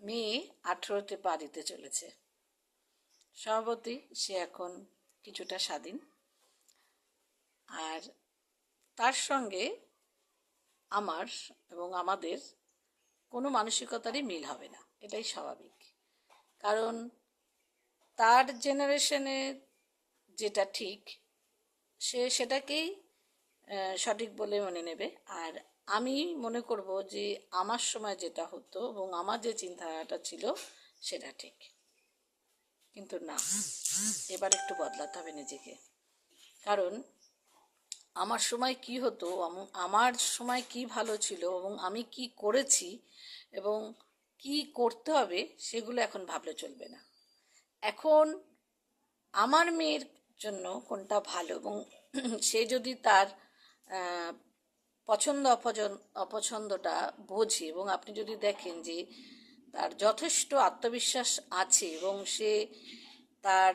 মেয়ে 18তে পা দিতে চলেছে। স্বভাবতই সে এখন কিছুটা স্বাধীন, আর তার সঙ্গে আমার এবং আমাদের কোনো মানসিকতারই মিল হবে না, এটাই স্বাভাবিক। কারণ তার জেনারেশনে যেটা ঠিক সে সেটাকেই সঠিক বলে মনে নেবে, আর আমি মনে করব যে আমার সময় যেটা হতো এবং আমার যে চিন্তাধারাটা ছিল সেটা ঠিক। কিন্তু না, এবার একটু বদলাতে হবে নিজেকে। কারণ আমার সময় কি হতো, আমার সময় কি ভালো ছিল এবং আমি কি করেছি এবং কি করতে হবে সেগুলো এখন ভাবলে চলবে না। এখন আমার মেয়ের জন্য কোনটা ভালো এবং সে যদি তার পছন্দ অপছন্দটা বোঝে এবং আপনি যদি দেখেন যে তার যথেষ্ট আত্মবিশ্বাস আছে এবং সে তার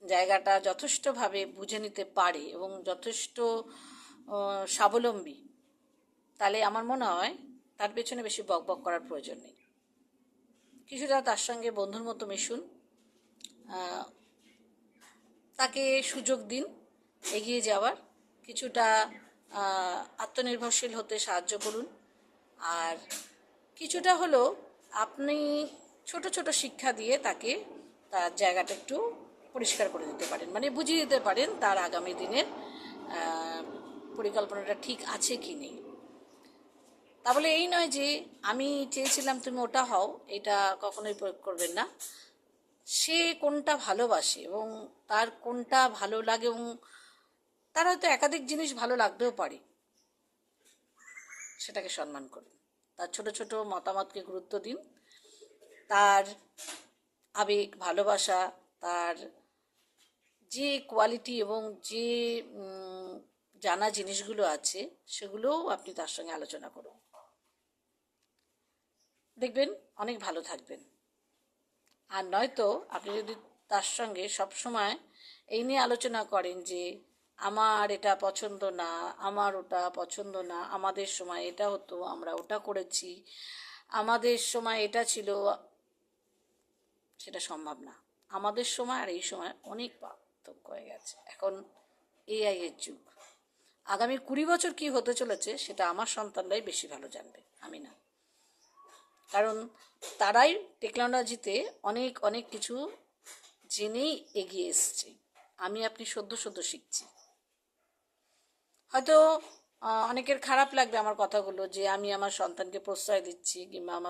জায়গাটা যথেষ্টভাবে বুঝে নিতে পারে এবং যথেষ্ট স্বাবলম্বী, তাহলে আমার মনে হয় তার পেছনে বেশি বকবক করার প্রয়োজন নেই। কিছুটা তার সঙ্গে বন্ধুর মতো মিশুন, তাকে সুযোগ দিন এগিয়ে যাওয়ার, কিছুটা আত্মনির্ভরশীল হতে সাহায্য করুন, আর কিছুটা হলেও আপনি ছোট ছোট শিক্ষা দিয়ে তাকে তার জায়গাটা একটু পরিষ্কার করে দিতে পারেন, মানে বুঝিয়ে দিতে পারেন তার আগামী দিনের পরিকল্পনাটা ঠিক আছে কি নেই। তাহলে এই নয় যে আমি চেয়েছিলাম তুমি ওটা হও, এটা কখনোই প্রয়োগ করবেন না। সে কোনটা ভালোবাসে এবং তার কোনটা ভালো লাগে, এবং তার হয়তো একাধিক জিনিস ভালো লাগতেও পারে, সেটাকে সম্মান করুন। তার ছোট ছোট মতামতকে গুরুত্ব দিন, তার আবেগ ভালোবাসা, তার যে কোয়ালিটি এবং যে জানা জিনিসগুলো আছে সেগুলোও আপনি তার সঙ্গে আলোচনা করুন। দেখবেন অনেক ভালো থাকবেন। আর নয়তো আপনি যদি তার সঙ্গে সবসময় এই নিয়ে আলোচনা করেন যে আমার এটা পছন্দ না, আমার ওটা পছন্দ না, আমাদের সময় এটা হতো, আমরা ওটা করেছি, আমাদের সময় এটা ছিল, সেটা সম্ভব না। আমাদের সময় আর এই সময় অনেক পার্থক্য হয়ে গেছে। এখন এআই এর যুগ। আগামী 20 বছর কি হতে চলেছে সেটা আমার সন্তানরাই বেশি ভালো জানবে, আমি না। কারণ তারাই টেকনোলজিতে অনেক অনেক কিছু জেনেই এগিয়ে এসছে। আমি আপনি সদ্য সদ্য শিখছি। হয়তো অনেকের খারাপ লাগবে আমার কথাগুলো, যে আমি আমার সন্তানকে প্রশ্রয় দিচ্ছি কিংবা আমার